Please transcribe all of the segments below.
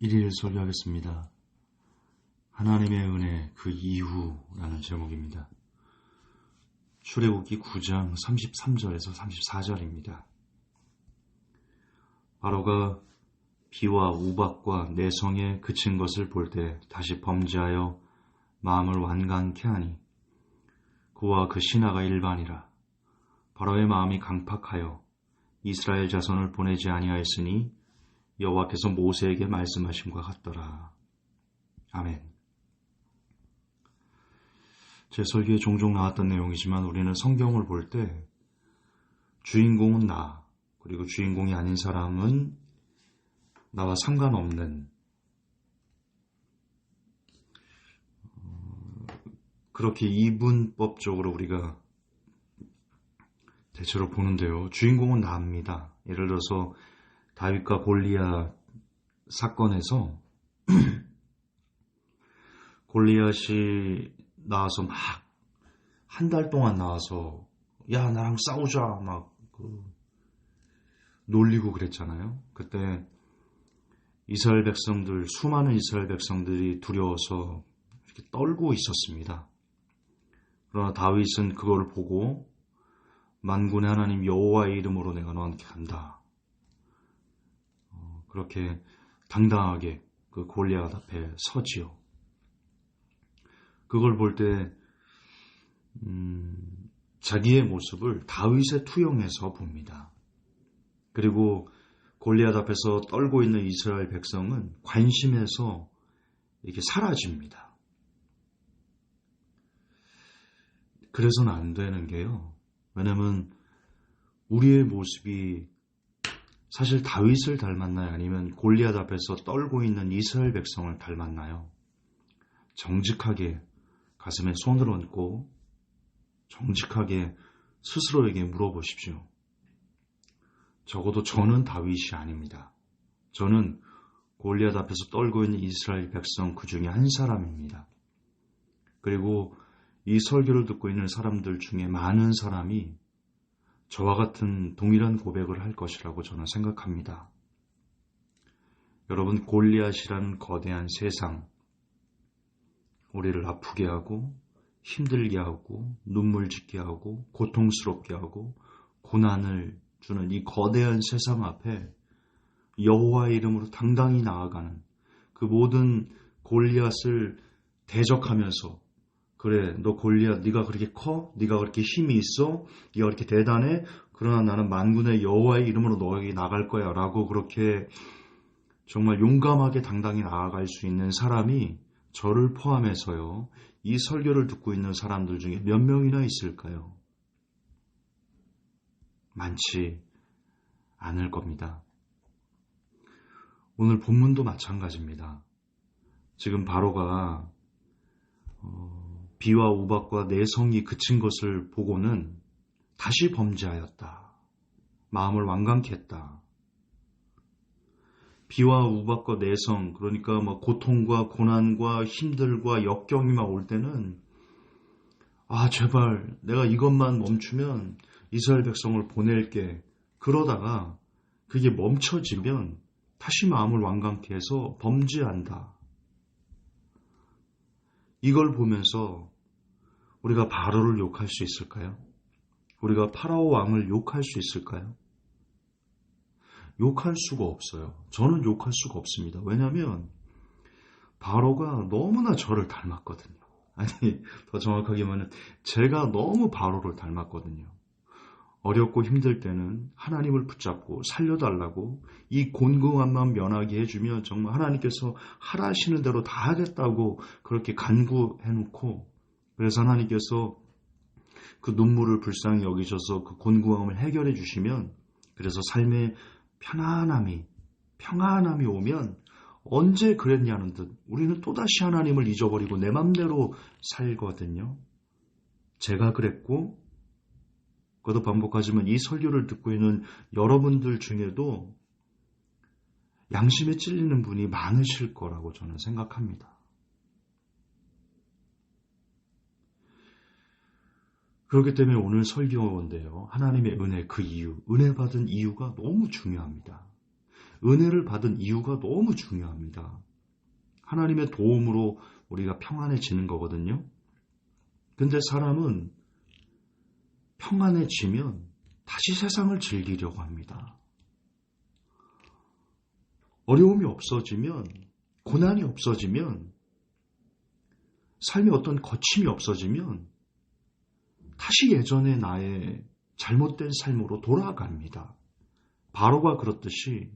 1일 설교하겠습니다. 하나님의 은혜 그 이후라는 제목입니다. 출애굽기 9장 33절에서 34절입니다. 바로가 비와 우박과 내성에 그친 것을 볼 때 다시 범죄하여 마음을 완강케 하니 그와 그 신하가 일반이라. 바로의 마음이 강팍하여 이스라엘 자손을 보내지 아니하였으니 여호와께서 모세에게 말씀하심과 같더라. 아멘. 제 설교에 종종 나왔던 내용이지만 우리는 성경을 볼 때 주인공은 나, 그리고 주인공이 아닌 사람은 나와 상관없는 그렇게 이분법적으로 우리가 대체로 보는데요. 주인공은 나입니다. 예를 들어서 다윗과 골리앗 사건에서 골리앗이 나와서 막 한 달 동안 나와서 야 나랑 싸우자 막 놀리고 그랬잖아요. 그때 이스라엘 백성들, 수많은 이스라엘 백성들이 두려워서 이렇게 떨고 있었습니다. 그러나 다윗은 그걸 보고 만군의 하나님 여호와의 이름으로 내가 너한테 간다. 그렇게 당당하게 그 골리앗 앞에 서지요. 그걸 볼 때 자기의 모습을 다윗에 투영해서 봅니다. 그리고 골리앗 앞에서 떨고 있는 이스라엘 백성은 관심에서 이렇게 사라집니다. 그래서는 안 되는 게요. 왜냐면 우리의 모습이 사실 다윗을 닮았나요? 아니면 골리앗 앞에서 떨고 있는 이스라엘 백성을 닮았나요? 정직하게 가슴에 손을 얹고 정직하게 스스로에게 물어보십시오. 적어도 저는 다윗이 아닙니다. 저는 골리앗 앞에서 떨고 있는 이스라엘 백성 그 중에 한 사람입니다. 그리고 이 설교를 듣고 있는 사람들 중에 많은 사람이 저와 같은 동일한 고백을 할 것이라고 저는 생각합니다. 여러분, 골리앗이라는 거대한 세상, 우리를 아프게 하고 힘들게 하고 눈물 짓게 하고 고통스럽게 하고 고난을 주는 이 거대한 세상 앞에 여호와의 이름으로 당당히 나아가는 그 모든 골리앗을 대적하면서 그래, 너 골리앗 네가 그렇게 커? 네가 그렇게 힘이 있어? 네가 그렇게 대단해? 그러나 나는 만군의 여호와의 이름으로 너에게 나갈 거야 라고 그렇게 정말 용감하게 당당히 나아갈 수 있는 사람이 저를 포함해서요, 이 설교를 듣고 있는 사람들 중에 몇 명이나 있을까요? 많지 않을 겁니다. 오늘 본문도 마찬가지입니다. 지금 바로가 비와 우박과 내성이 그친 것을 보고는 다시 범죄하였다. 마음을 완강케 했다. 비와 우박과 내성, 그러니까 고통과 고난과 힘들과 역경이 막 올 때는 제발 내가 이것만 멈추면 이스라엘 백성을 보낼게. 그러다가 그게 멈춰지면 다시 마음을 완강케 해서 범죄한다. 이걸 보면서 우리가 바로를 욕할 수 있을까요? 우리가 파라오 왕을 욕할 수 있을까요? 욕할 수가 없어요. 저는 욕할 수가 없습니다. 왜냐하면 바로가 너무나 저를 닮았거든요. 아니, 더 정확하게 말하면 제가 너무 바로를 닮았거든요. 어렵고 힘들 때는 하나님을 붙잡고 살려달라고 이 곤궁함만 면하게 해주면 정말 하나님께서 하라시는 대로 다 하겠다고 그렇게 간구해놓고, 그래서 하나님께서 그 눈물을 불쌍히 여기셔서 그 곤궁함을 해결해 주시면, 그래서 삶의 평안함이 오면 언제 그랬냐는 듯 우리는 또다시 하나님을 잊어버리고 내 맘대로 살거든요. 제가 그랬고, 그것도 반복하지만 이 설교를 듣고 있는 여러분들 중에도 양심에 찔리는 분이 많으실 거라고 저는 생각합니다. 그렇기 때문에 오늘 설교인데요, 하나님의 은혜 그 이유, 은혜 받은 이유가 너무 중요합니다. 은혜를 받은 이유가 너무 중요합니다. 하나님의 도움으로 우리가 평안해지는 거거든요. 근데 사람은 평안해지면 다시 세상을 즐기려고 합니다. 어려움이 없어지면, 고난이 없어지면, 삶의 어떤 거침이 없어지면 다시 예전의 나의 잘못된 삶으로 돌아갑니다. 바로가 그렇듯이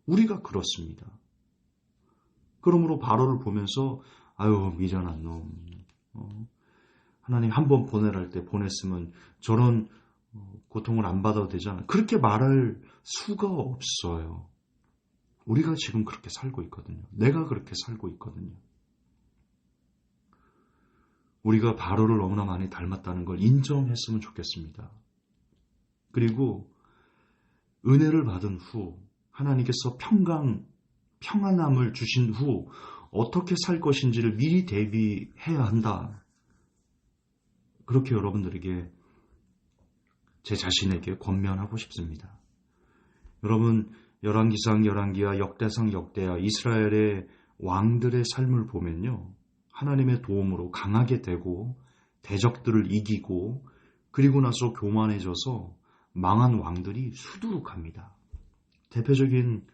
우리가 그렇습니다. 그러므로 바로를 보면서 아유 미련한 놈, 하나님 한 번 보내랄 때 보냈으면 저런 고통을 안 받아도 되잖아. 그렇게 말할 수가 없어요. 우리가 지금 그렇게 살고 있거든요. 내가 그렇게 살고 있거든요. 우리가 바로를 너무나 많이 닮았다는 걸 인정했으면 좋겠습니다. 그리고 은혜를 받은 후 하나님께서 평안함을 주신 후 어떻게 살 것인지를 미리 대비해야 한다. 그렇게 여러분들에게 제 자신에게 권면하고 싶습니다. 여러분 열왕기상 열왕기야 역대상 역대야 이스라엘의 왕들의 삶을 보면요. 하나님의 도움으로 강하게 되고 대적들을 이기고 그리고 나서 교만해져서 망한 왕들이 수두룩합니다. 대표적인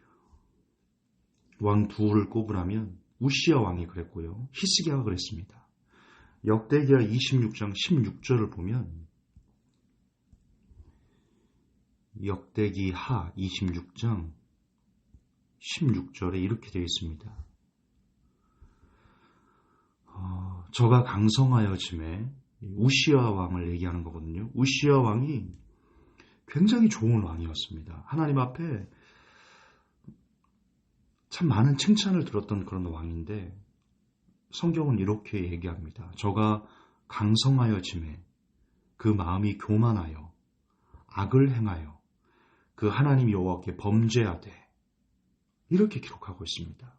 왕 둘을 꼽으라면 우시야 왕이 그랬고요. 히스기야가 그랬습니다. 역대기야 26장 16절을 보면 역대기하 26장 16절에 이렇게 되어 있습니다. 저가 강성하여짐에 우시야 왕을 얘기하는 거거든요. 우시야 왕이 굉장히 좋은 왕이었습니다. 하나님 앞에 참 많은 칭찬을 들었던 그런 왕인데 성경은 이렇게 얘기합니다. 저가 강성하여짐에 그 마음이 교만하여 악을 행하여 그 하나님 여호와께 범죄하되 이렇게 기록하고 있습니다.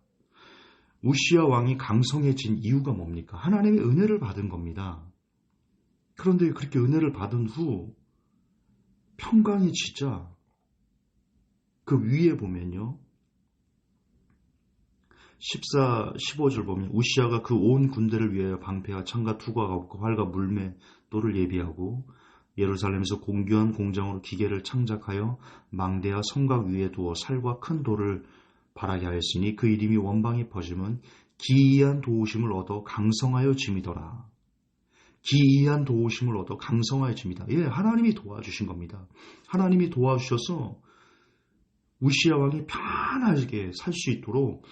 우시야 왕이 강성해진 이유가 뭡니까? 하나님의 은혜를 받은 겁니다. 그런데 그렇게 은혜를 받은 후 평강해지자 그 위에 보면요. 15절 보면 우시야가 그 온 군대를 위하여 방패와 창과 투과가 없고 활과 물맷돌을 예비하고 예루살렘에서 공규한 공장으로 기계를 창작하여 망대와 성곽 위에 두어 살과 큰 돌을 바라게 하였으니 그 이름이 원방에 퍼짐은 기이한 도우심을 얻어 강성하여 짐이더라. 기이한 도우심을 얻어 강성하여 짐이다. 예, 하나님이 도와주신 겁니다. 하나님이 도와주셔서 우시야 왕이 편하게 살 수 있도록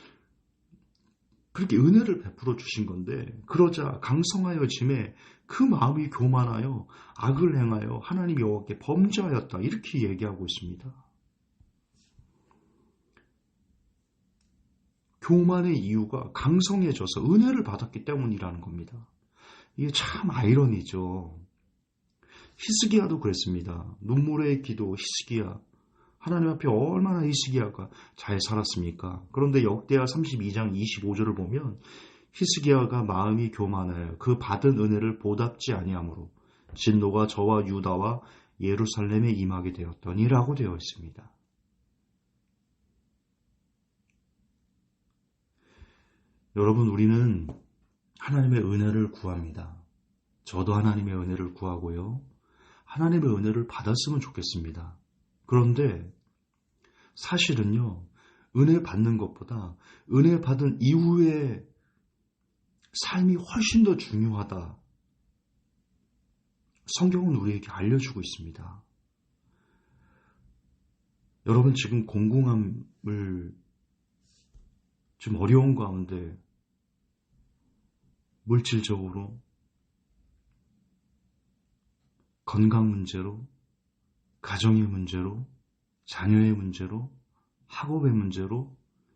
그렇게 은혜를 베풀어 주신 건데 그러자 강성하여 짐에 그 마음이 교만하여 악을 행하여 하나님 여호와께 범죄하였다. 이렇게 얘기하고 있습니다. 교만의 이유가 강성해져서 은혜를 받았기 때문이라는 겁니다. 이게 참 아이러니죠. 히스기야도 그랬습니다. 눈물의 기도 히스기야. 하나님 앞에 얼마나 히스기야가 잘 살았습니까? 그런데 역대하 32장 25절을 보면 히스기야가 마음이 교만하여 그 받은 은혜를 보답지 아니하므로 진노가 저와 유다와 예루살렘에 임하게 되었더니라고 되어 있습니다. 여러분, 우리는 하나님의 은혜를 구합니다. 저도 하나님의 은혜를 구하고요. 하나님의 은혜를 받았으면 좋겠습니다. 그런데 사실은요, 은혜 받는 것보다 은혜 받은 이후의 삶이 훨씬 더 중요하다. 성경은 우리에게 알려주고 있습니다. 여러분 지금 공공함을 좀 어려운 가운데 물질적으로, 건강 문제로, 가정의 문제로, 자녀의 문제로, 학업의 문제로,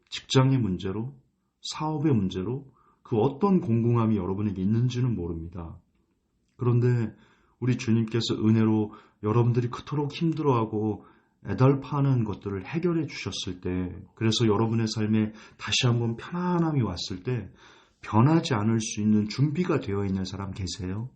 직장의 문제로, 사업의 문제로 그 어떤 공공함이 여러분에게 있는지는 모릅니다. 그런데 우리 주님께서 은혜로 여러분들이 그토록 힘들어하고 애달파하는 것들을 해결해 주셨을 때, 그래서 여러분의 삶에 다시 한번 편안함이 왔을 때 변하지 않을 수 있는 준비가 되어 있는 사람 계세요?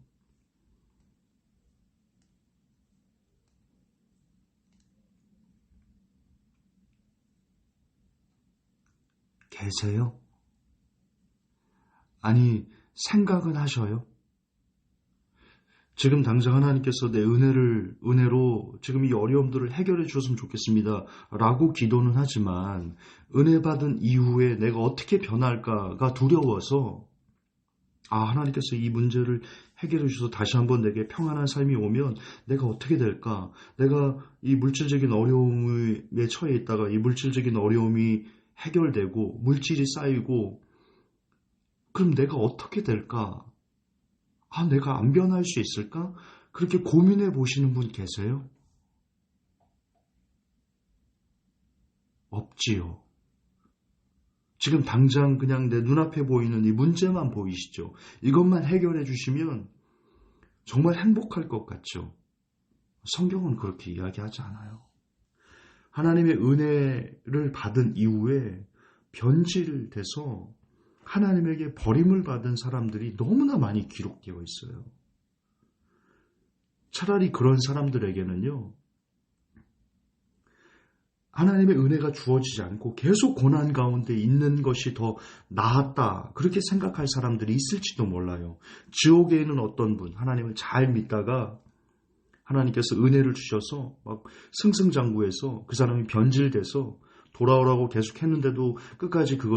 계세요? 아니, 생각은 하셔요? 지금 당장 하나님께서 내 은혜로 지금 이 어려움들을 해결해 주셨으면 좋겠습니다. 라고 기도는 하지만 은혜 받은 이후에 내가 어떻게 변할까가 두려워서 하나님께서 이 문제를 해결해 주셔서 다시 한번 내게 평안한 삶이 오면 내가 어떻게 될까? 내가 이 물질적인 어려움에 처해 있다가 이 물질적인 어려움이 해결되고 물질이 쌓이고 그럼 내가 어떻게 될까? 내가 안 변할 수 있을까? 그렇게 고민해 보시는 분 계세요? 없지요. 지금 당장 그냥 내 눈앞에 보이는 이 문제만 보이시죠? 이것만 해결해 주시면 정말 행복할 것 같죠? 성경은 그렇게 이야기하지 않아요. 하나님의 은혜를 받은 이후에 변질돼서 하나님에게 버림을 받은 사람들이 너무나 많이 기록되어 있어요. 차라리 그런 사람들에게는요, 하나님의 은혜가 주어지지 않고 계속 고난 가운데 있는 것이 더 나았다. 그렇게 생각할 사람들이 있을지도 몰라요. 지옥에 있는 어떤 분, 하나님을 잘 믿다가 하나님께서 은혜를 주셔서 막 승승장구해서 그 사람이 변질돼서 돌아오라고 계속 했는데도 끝까지 그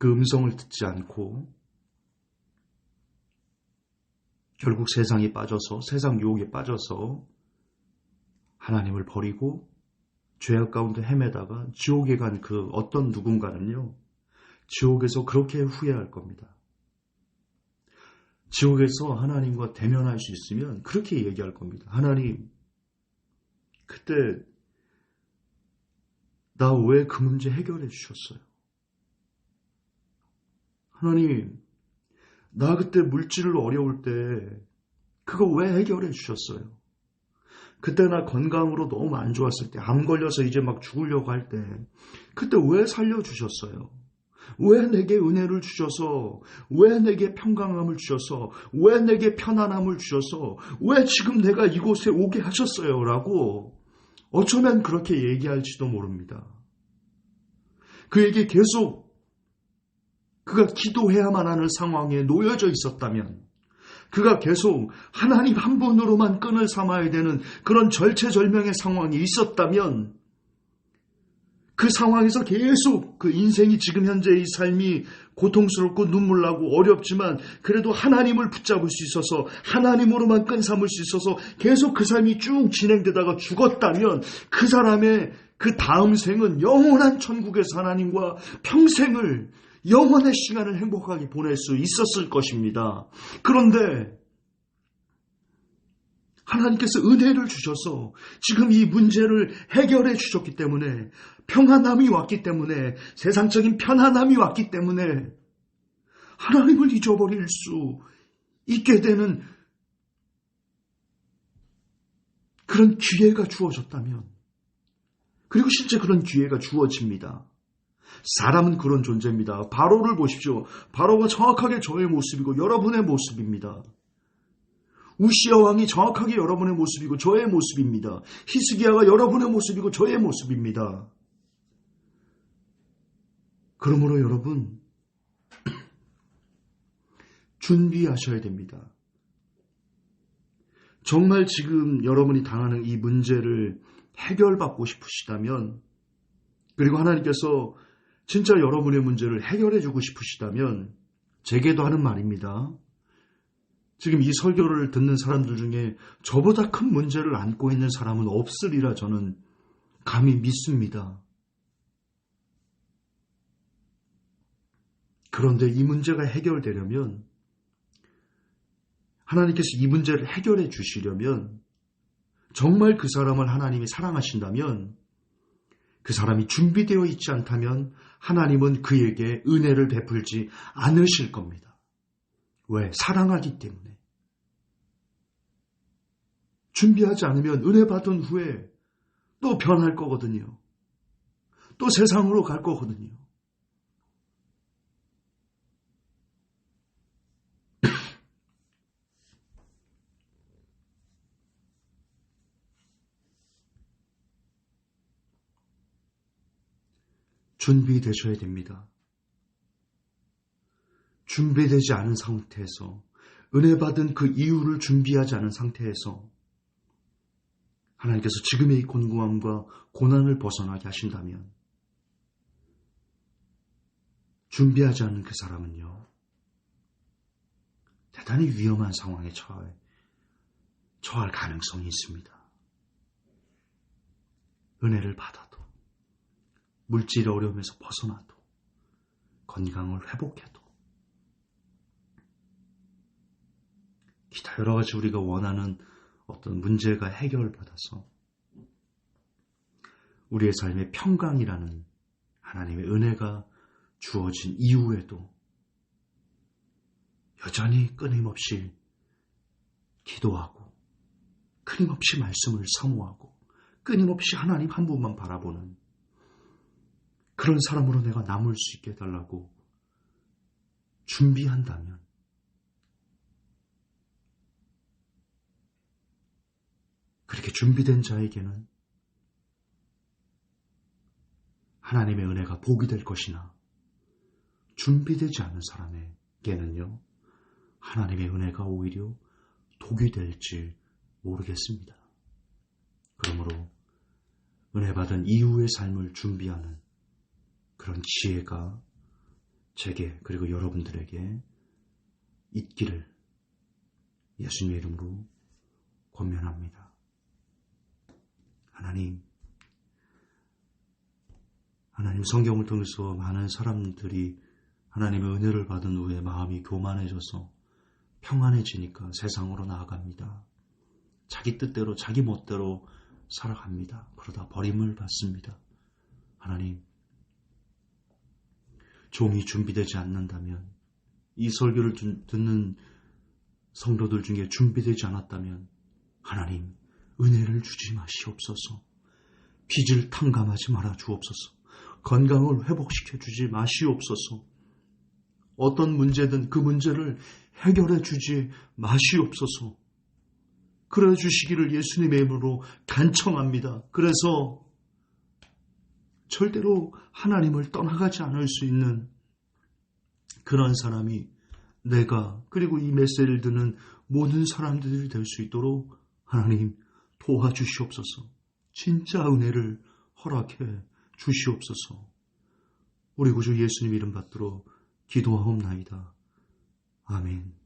음성을 듣지 않고 결국 세상에 빠져서 세상 유혹에 빠져서 하나님을 버리고 죄악 가운데 헤매다가 지옥에 간 그 어떤 누군가는요. 지옥에서 그렇게 후회할 겁니다. 지옥에서 하나님과 대면할 수 있으면 그렇게 얘기할 겁니다. 하나님, 그때 나 왜 그 문제 해결해 주셨어요? 하나님, 나 그때 물질로 어려울 때 그거 왜 해결해 주셨어요? 그때 나 건강으로 너무 안 좋았을 때, 암 걸려서 이제 막 죽으려고 할 때, 그때 왜 살려주셨어요? 왜 내게 은혜를 주셔서, 왜 내게 평강함을 주셔서, 왜 내게 편안함을 주셔서, 왜 지금 내가 이곳에 오게 하셨어요? 라고 어쩌면 그렇게 얘기할지도 모릅니다. 그에게 계속 그가 기도해야만 하는 상황에 놓여져 있었다면, 그가 계속 하나님 한 분으로만 끈을 삼아야 되는 그런 절체절명의 상황이 있었다면 그 상황에서 계속 그 인생이 지금 현재 이 삶이 고통스럽고 눈물나고 어렵지만 그래도 하나님을 붙잡을 수 있어서 하나님으로만 끈 삼을 수 있어서 계속 그 삶이 쭉 진행되다가 죽었다면 그 사람의 그 다음 생은 영원한 천국에서 하나님과 평생을 영원의 시간을 행복하게 보낼 수 있었을 것입니다. 그런데 하나님께서 은혜를 주셔서 지금 이 문제를 해결해 주셨기 때문에 평안함이 왔기 때문에 세상적인 편안함이 왔기 때문에 하나님을 잊어버릴 수 있게 되는 그런 기회가 주어졌다면 그리고 실제 그런 기회가 주어집니다. 사람은 그런 존재입니다. 바로를 보십시오. 바로가 정확하게 저의 모습이고 여러분의 모습입니다. 우시야 왕이 정확하게 여러분의 모습이고 저의 모습입니다. 히스기야가 여러분의 모습이고 저의 모습입니다. 그러므로 여러분 준비하셔야 됩니다. 정말 지금 여러분이 당하는 이 문제를 해결받고 싶으시다면 그리고 하나님께서 진짜 여러분의 문제를 해결해 주고 싶으시다면 제게도 하는 말입니다. 지금 이 설교를 듣는 사람들 중에 저보다 큰 문제를 안고 있는 사람은 없으리라 저는 감히 믿습니다. 그런데 이 문제가 해결되려면 하나님께서 이 문제를 해결해 주시려면 정말 그 사람을 하나님이 사랑하신다면 그 사람이 준비되어 있지 않다면 하나님은 그에게 은혜를 베풀지 않으실 겁니다. 왜? 사랑하기 때문에. 준비하지 않으면 은혜 받은 후에 또 변할 거거든요. 또 세상으로 갈 거거든요. 준비되셔야 됩니다. 준비되지 않은 상태에서, 은혜 받은 그 이유를 준비하지 않은 상태에서 하나님께서 지금의 이 곤고함과 고난을 벗어나게 하신다면, 준비하지 않은 그 사람은요, 대단히 위험한 상황에 처할 가능성이 있습니다. 은혜를 받아도, 물질의 어려움에서 벗어나도, 건강을 회복해도, 기타 여러 가지 우리가 원하는 어떤 문제가 해결받아서 우리의 삶에 평강이라는 하나님의 은혜가 주어진 이후에도 여전히 끊임없이 기도하고, 끊임없이 말씀을 사모하고, 끊임없이 하나님 한 분만 바라보는 그런 사람으로 내가 남을 수 있게 해달라고 준비한다면, 그렇게 준비된 자에게는 하나님의 은혜가 복이 될 것이나, 준비되지 않은 사람에게는요, 하나님의 은혜가 오히려 독이 될지 모르겠습니다. 그러므로 은혜 받은 이후의 삶을 준비하는 그런 지혜가 제게, 그리고 여러분들에게 있기를 예수님의 이름으로 권면합니다. 하나님 성경을 통해서 많은 사람들이 하나님의 은혜를 받은 후에 마음이 교만해져서 평안해지니까 세상으로 나아갑니다. 자기 뜻대로, 자기 멋대로 살아갑니다. 그러다 버림을 받습니다. 하나님, 종이 준비되지 않는다면, 이 설교를 듣는 성도들 중에 준비되지 않았다면 하나님, 은혜를 주지 마시옵소서. 빚을 탕감하지 말아 주옵소서. 건강을 회복시켜 주지 마시옵소서. 어떤 문제든 그 문제를 해결해 주지 마시옵소서. 그래 주시기를 예수님의 이름으로 간청합니다. 그래서 절대로 하나님을 떠나가지 않을 수 있는 그런 사람이 내가, 그리고 이 메시지를 듣는 모든 사람들이 될 수 있도록 하나님 도와주시옵소서. 진짜 은혜를 허락해 주시옵소서. 우리 구주 예수님 이름 받들어 기도하옵나이다. 아멘.